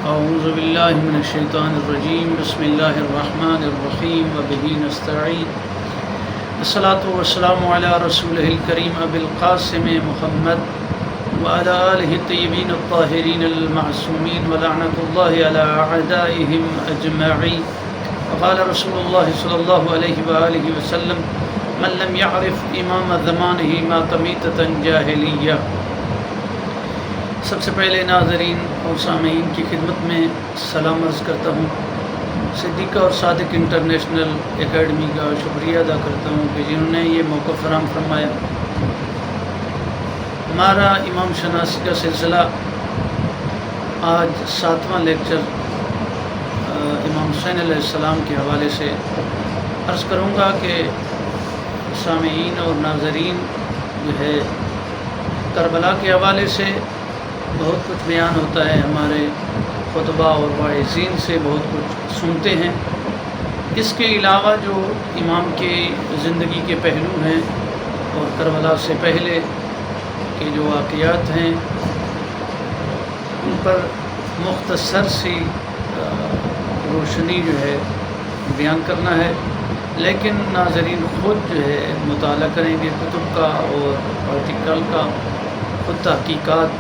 اعوذ باللہ من الشیطان الرجیم بسم اللہ الرحمن الرحیم وبہ نستعین الصلاۃ والسلام علی رسولہ الکریم ابی القاسم محمد وعلی آلہ الطیبین الطاہرین المعصومین ولعنۃ اللہ علی اعدائہم اجمعین وقال رسول اللہ صلی اللہ علیہ وآلہ وسلم من لم يعرف امام زمانہ مات میتۃ جاہلیہ۔ سب سے پہلے ناظرین اور سامعین کی خدمت میں سلام عرض کرتا ہوں۔ صدیقہ اور صادق انٹرنیشنل اکیڈمی کا شکریہ ادا کرتا ہوں کہ جنہوں نے یہ موقع فراہم فرمایا۔ ہمارا امام شناسی کا سلسلہ آج 7واں لیکچر امام حسین علیہ السلام کے حوالے سے عرض کروں گا کہ سامعین اور ناظرین جو ہے کربلا کے حوالے سے بہت کچھ بیان ہوتا ہے، ہمارے خطبہ اور واعظین سے بہت کچھ سنتے ہیں۔ اس کے علاوہ جو امام کی زندگی کے پہلو ہیں اور کربلا سے پہلے کے جو واقعات ہیں ان پر مختصر سی روشنی جو ہے بیان کرنا ہے، لیکن ناظرین خود جو ہے مطالعہ کریں گے کتب کا اور آرٹیکل کا، خود تحقیقات۔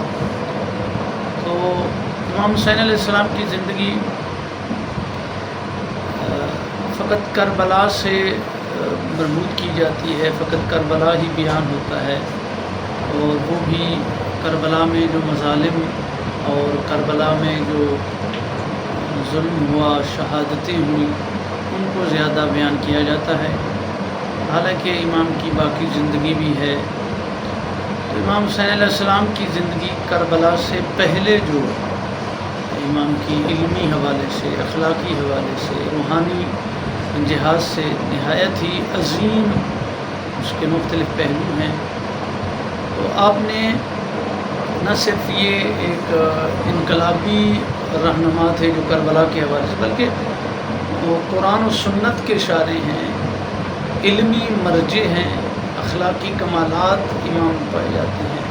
تو امام حسین علیہ السلام کی زندگی فقط کربلا سے مربوط کی جاتی ہے، فقط کربلا ہی بیان ہوتا ہے، اور وہ بھی کربلا میں جو مظالم اور کربلا میں جو ظلم ہوا، شہادتیں ہوئیں، ان کو زیادہ بیان کیا جاتا ہے، حالانکہ امام کی باقی زندگی بھی ہے۔ تو امام حسین علیہ السلام کی زندگی کربلا سے پہلے جو امام کی علمی حوالے سے، اخلاقی حوالے سے، روحانی جہاز سے نہایت ہی عظیم اس کے مختلف پہلو ہیں۔ تو آپ نے نہ صرف یہ ایک انقلابی رہنما تھے جو کربلا کے حوالے سے، بلکہ وہ قرآن و سنت کے شارح ہیں، علمی مرجع ہیں، اخلاقی کمالات امام پائے جاتے ہیں۔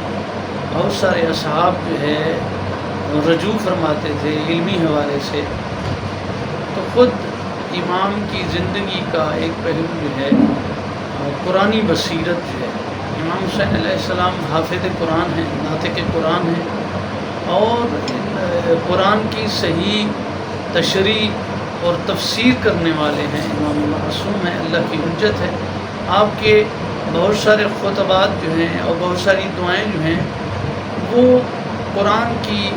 بہت سارے اصحاب جو ہے رجوع فرماتے تھے علمی حوالے سے۔ تو خود امام کی زندگی کا ایک پہلو جو ہے قرآنی بصیرت جو ہے۔ امام حسین علیہ السلام حافظ قرآن ہیں، ناطق قرآن ہیں، اور قرآن کی صحیح تشریح اور تفسیر کرنے والے ہیں، امام معصوم ہیں، اللہ کی حجت ہے۔ آپ کے بہت سارے خطبات جو ہیں اور بہت ساری دعائیں جو ہیں وہ قرآن کی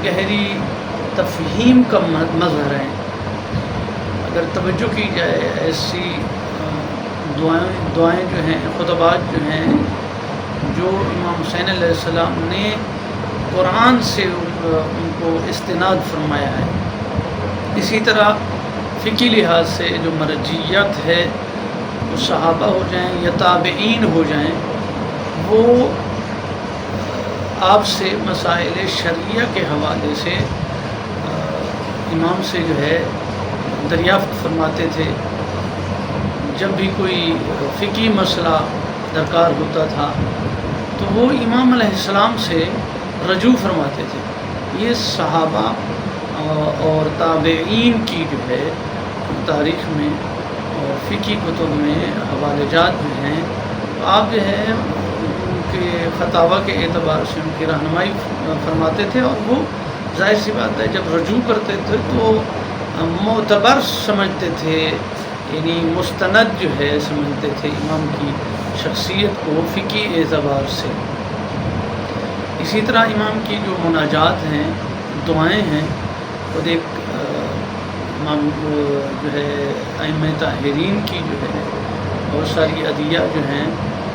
گہری تفہیم کا مظہر ہیں۔ اگر توجہ کی جائے ایسی دعائیں جو ہیں، خطبات جو ہیں جو امام حسین علیہ السلام نے قرآن سے ان کو استناد فرمایا ہے۔ اسی طرح فقہی لحاظ سے جو مرجعیت ہے، وہ صحابہ ہو جائیں یا تابعین ہو جائیں، وہ آپ سے مسائل شرعیہ کے حوالے سے امام سے جو ہے دریافت فرماتے تھے۔ جب بھی کوئی فقہی مسئلہ درکار ہوتا تھا تو وہ امام علیہ السلام سے رجوع فرماتے تھے۔ یہ صحابہ اور تابعین کی جو ہے تاریخ میں اور فقہی کتب میں حوالے جات جو ہیں، آپ جو ہے ان کے فتاویٰ کے اعتبار سے ان کی رہنمائی فرماتے تھے، اور وہ ظاہر سی بات ہے جب رجوع کرتے تھے تو معتبر سمجھتے تھے، یعنی مستند جو ہے سمجھتے تھے امام کی شخصیت کو فقہی اعتبار سے۔ اسی طرح امام کی جو مناجات ہیں، دعائیں ہیں، خود ایک امام جو ہے ائمہ طاہرین کی جو ہے بہت ساری ادعیہ جو ہیں،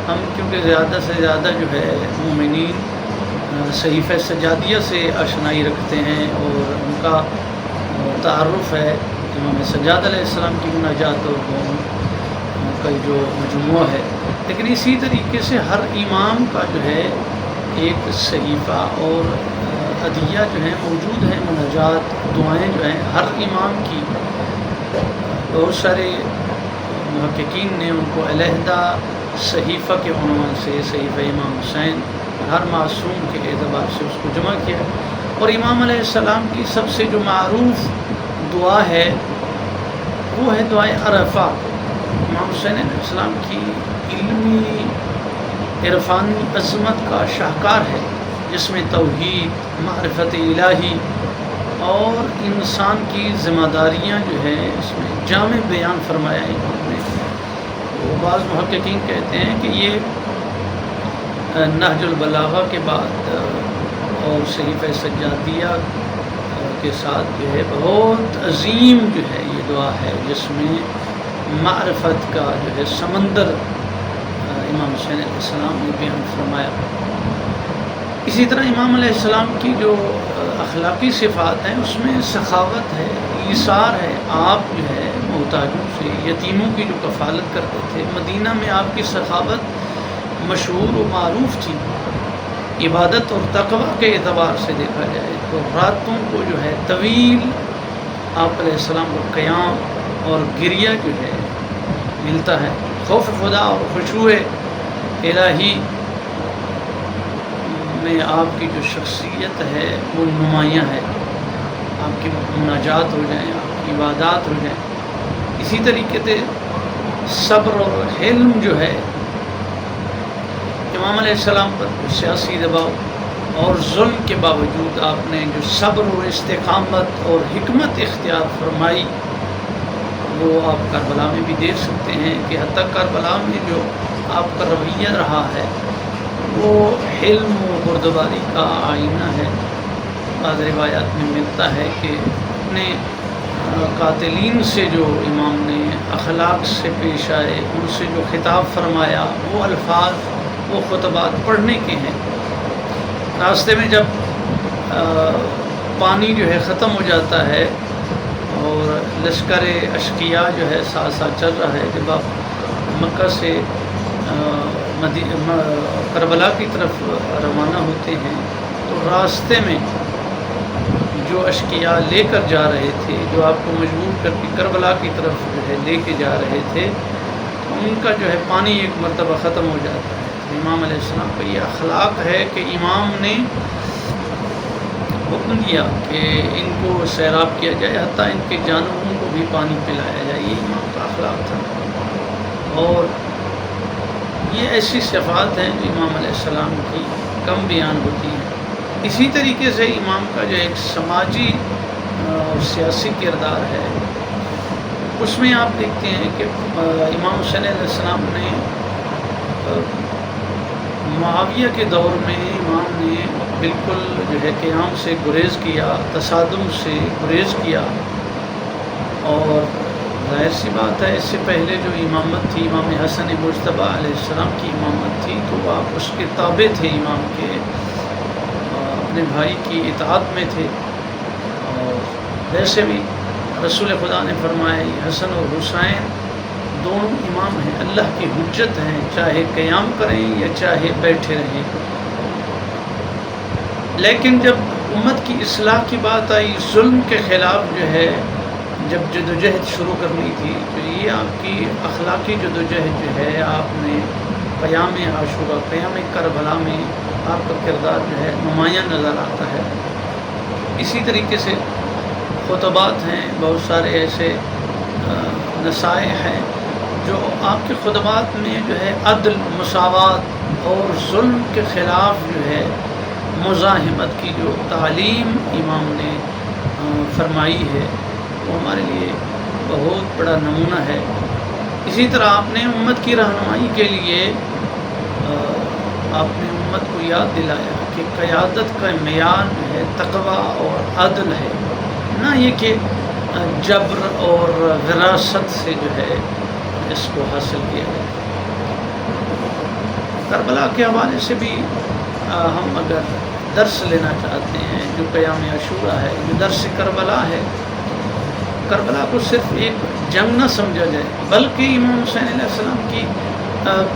ہم کیونکہ زیادہ سے زیادہ جو ہے مومنین صحیفہ سجادیہ سے آشنائی رکھتے ہیں اور ان کا تعارف ہے امام سجاد علیہ السلام کی مناجات اور کا جو مجموعہ ہے، لیکن اسی طریقے سے ہر امام کا جو ہے ایک صحیفہ اور ادعیہ جو ہیں موجود ہیں، مناجات، دعائیں جو ہیں ہر امام کی۔ بہت سارے محققین نے ان کو علیحدہ صحیفہ کے عنوان سے صحیفہ امام حسین، ہر معصوم کے اعتبار سے اس کو جمع کیا، اور امام علیہ السلام کی سب سے جو معروف دعا ہے وہ ہے دعائے عرفہ. امام حسین علیہ السلام کی علمی عرفانی عظمت کا شاہکار ہے، جس میں توحید، معرفت الہی اور انسان کی ذمہ داریاں جو ہے اس میں جامع بیان فرمایا ہے امام نے. تو بعض محققین کہتے ہیں کہ یہ نہج البلاغہ کے بعد اور صحیفہ سجادیہ کے ساتھ جو ہے بہت عظیم جو ہے یہ دعا ہے، جس میں معرفت کا جو ہے سمندر امام حسین علیہ السلام نے بیان فرمایا. اسی طرح امام علیہ السلام کی جو اخلاقی صفات ہیں اس میں سخاوت ہے، ایثار ہے. آپ جو ہے محتاجوں سے، یتیموں کی جو کفالت کرتے تھے. مدینہ میں آپ کی سخاوت مشہور و معروف تھی. عبادت اور تقوی کے اعتبار سے دیکھا جائے تو راتوں کو جو ہے طویل آپ علیہ السلام کو قیام اور گریہ جو ہے ملتا ہے. خوف خدا اور خشوع الہی میں آپ کی جو شخصیت ہے وہ نمایاں ہے. آپ کی مناجات ہو جائیں، آپ کی عبادات ہو جائیں. اسی طریقے سے صبر اور حلم جو ہے امام علیہ السلام پر سیاسی دباؤ اور ظلم کے باوجود آپ نے جو صبر و استقامت اور حکمت اختیار فرمائی وہ آپ کربلا میں بھی دیکھ سکتے ہیں کہ حتیٰ کربلا میں جو آپ کا رویہ رہا ہے وہ حلم و بردباری کا آئینہ ہے. بعض روایات میں ملتا ہے کہ اپنے قاتلین سے جو امام نے اخلاق سے پیش آئے، ان سے جو خطاب فرمایا، وہ الفاظ وہ خطبات پڑھنے کے ہیں. راستے میں جب پانی جو ہے ختم ہو جاتا ہے اور لشکر اشقیاء جو ہے ساتھ ساتھ چل رہا ہے، جب آپ مکہ سے کربلا کی طرف روانہ ہوتے ہیں تو راستے میں جو اشقیاء لے کر جا رہے تھے، جو آپ کو مجبور کر کے کربلا کی طرف جو ہے لے کے جا رہے تھے، ان کا جو ہے پانی ایک مرتبہ ختم ہو جاتا ہے. امام علیہ السلام کا یہ اخلاق ہے کہ امام نے حکم دیا کہ ان کو سیراب کیا جائے، حتیٰ ان کے جانوروں کو بھی پانی پلایا جائے. یہ امام کا اخلاق تھا. اور یہ ایسی صفات ہیں جو امام علیہ السلام کی کم بیان ہوتی ہیں. اسی طریقے سے امام کا جو ایک سماجی اور سیاسی کردار ہے اس میں آپ دیکھتے ہیں کہ امام حسین علیہ السلام نے معاویہ کے دور میں امام نے بالکل جو ہے قیام سے گریز کیا، تصادم سے گریز کیا. اور ظاہر سی بات ہے اس سے پہلے جو امامت تھی امام حسن مجتبیٰ علیہ السلام کی امامت تھی تو آپ اس کے تابع تھے، امام کے اپنے بھائی کی اطاعت میں تھے. اور ویسے بھی رسول خدا نے فرمایا حسن اور حسین دونوں امام ہیں، اللہ کی حجت ہیں، چاہے قیام کریں یا چاہے بیٹھے رہیں. لیکن جب امت کی اصلاح کی بات آئی، ظلم کے خلاف جو ہے جب جدوجہد شروع کرنی تھی تو یہ آپ کی اخلاقی جدوجہد جو ہے آپ نے قیام عاشورہ، قیام کربلا میں آپ کا کردار جو ہے نمایاں نظر آتا ہے. اسی طریقے سے خطبات ہیں، بہت سارے ایسے نصائح ہیں جو آپ کے خطبات میں جو ہے عدل، مساوات اور ظلم کے خلاف جو ہے مزاحمت کی جو تعلیم امام نے فرمائی ہے وہ ہمارے لیے بہت بڑا نمونہ ہے. اسی طرح آپ نے امت کی رہنمائی کے لیے آپ نے امت کو یاد دلایا کہ قیادت کا معیار جو ہے تقوی اور عدل ہے، نہ یہ کہ جبر اور وراثت سے جو ہے اس کو حاصل کیا جائے. کربلا کے حوالے سے بھی ہم اگر درس لینا چاہتے ہیں، جو قیام عاشورہ ہے، جو درس کربلا ہے، کربلا کو صرف ایک جنگ نہ سمجھا جائے بلکہ امام حسین علیہ السلام کی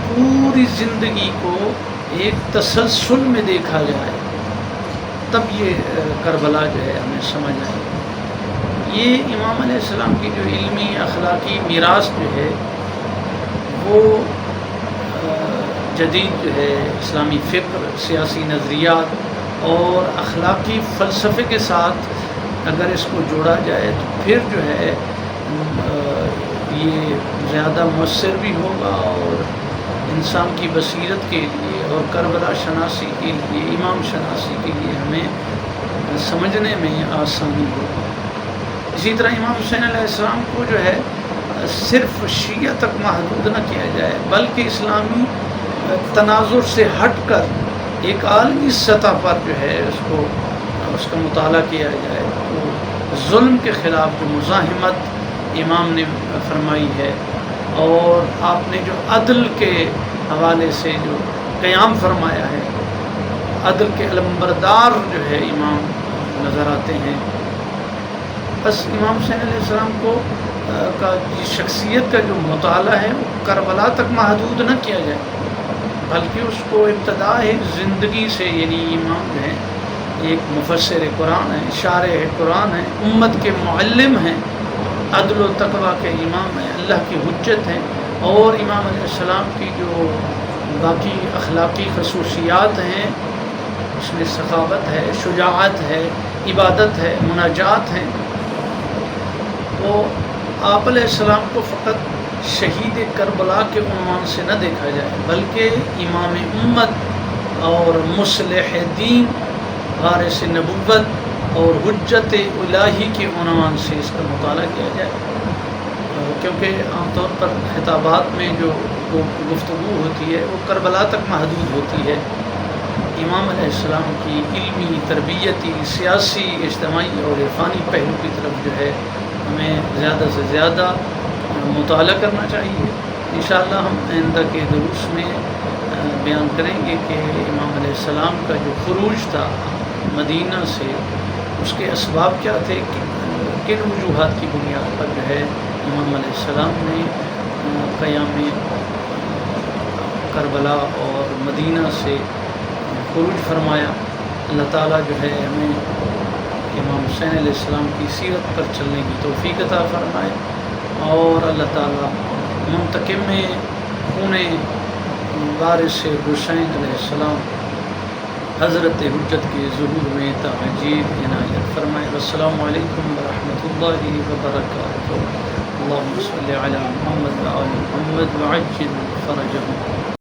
پوری زندگی کو ایک تسلسل میں دیکھا جائے، تب یہ کربلا جو ہے ہمیں سمجھ آئے. یہ امام علیہ السلام کی جو علمی اخلاقی میراث جو ہے وہ جدید جو ہے اسلامی فکر، سیاسی نظریات اور اخلاقی فلسفے کے ساتھ اگر اس کو جوڑا جائے تو پھر جو ہے یہ زیادہ مؤثر بھی ہوگا، اور انسان کی بصیرت کے لیے اور کربلا شناسی کے لیے، امام شناسی کے لیے ہمیں سمجھنے میں آسانی ہوگی۔ اسی طرح امام حسین علیہ السلام کو جو ہے صرف شیعہ تک محدود نہ کیا جائے، بلکہ اسلامی تناظر سے ہٹ کر ایک عالمی سطح پر جو ہے اس کا مطالعہ کیا جائے۔ تو ظلم کے خلاف جو مزاحمت امام نے فرمائی ہے، اور آپ نے جو عدل کے حوالے سے جو قیام فرمایا ہے، عدل کے علمبردار جو ہے امام نظر آتے ہیں۔ بس امام حسین علیہ السلام کو کا شخصیت کا جو مطالعہ ہے وہ کربلا تک محدود نہ کیا جائے، بلکہ اس کو ابتدا زندگی سے، یعنی امام جو ہیں ایک مفسر قرآن ہیں، شارح قرآن ہیں، امت کے معلم ہیں، عدل و تقوی کے امام ہیں، اللہ کی حجت ہیں، اور امام علیہ السلام کی جو باقی اخلاقی خصوصیات ہیں اس میں سخاوت ہے، شجاعت ہے، عبادت ہے، مناجات ہیں۔ تو آپ علیہ السلام کو فقط شہید کربلا کے عنوان سے نہ دیکھا جائے، بلکہ امام امت اور مصلح دین، وارث نبوت اور حجت الہی کے عنوان سے اس کا مطالعہ کیا جائے، کیونکہ عام طور پر خطابات میں جو گفتگو ہوتی ہے وہ کربلا تک محدود ہوتی ہے۔ امام علیہ السلام کی علمی، تربیتی، سیاسی، اجتماعی اور عرفانی پہلو کی طرف جو ہے ہمیں زیادہ سے زیادہ مطالعہ کرنا چاہیے۔ انشاءاللہ ہم آئندہ کے دروس میں بیان کریں گے کہ امام علیہ السلام کا جو خروج تھا مدینہ سے، اس کے اسباب کیا تھے، کن وجوہات کی بنیاد پر جو ہے امام علیہ السلام نے قیام کربلا اور مدینہ سے خروج فرمایا۔ اللہ تعالیٰ جو ہے ہمیں امام حسین علیہ السلام کی سیرت پر چلنے کی توفیق عطا فرمائے، اور اللہ تعالیٰ منتقم خون وارث حسین علیہ السلام حضرت حجت کے ظہور میں تعجیل عنایت فرمائے۔ السلام علیکم ورحمۃ اللہ وبرکاتہ۔ اللہم صلی علی محمد وعلی محمد وعجل فرجہم۔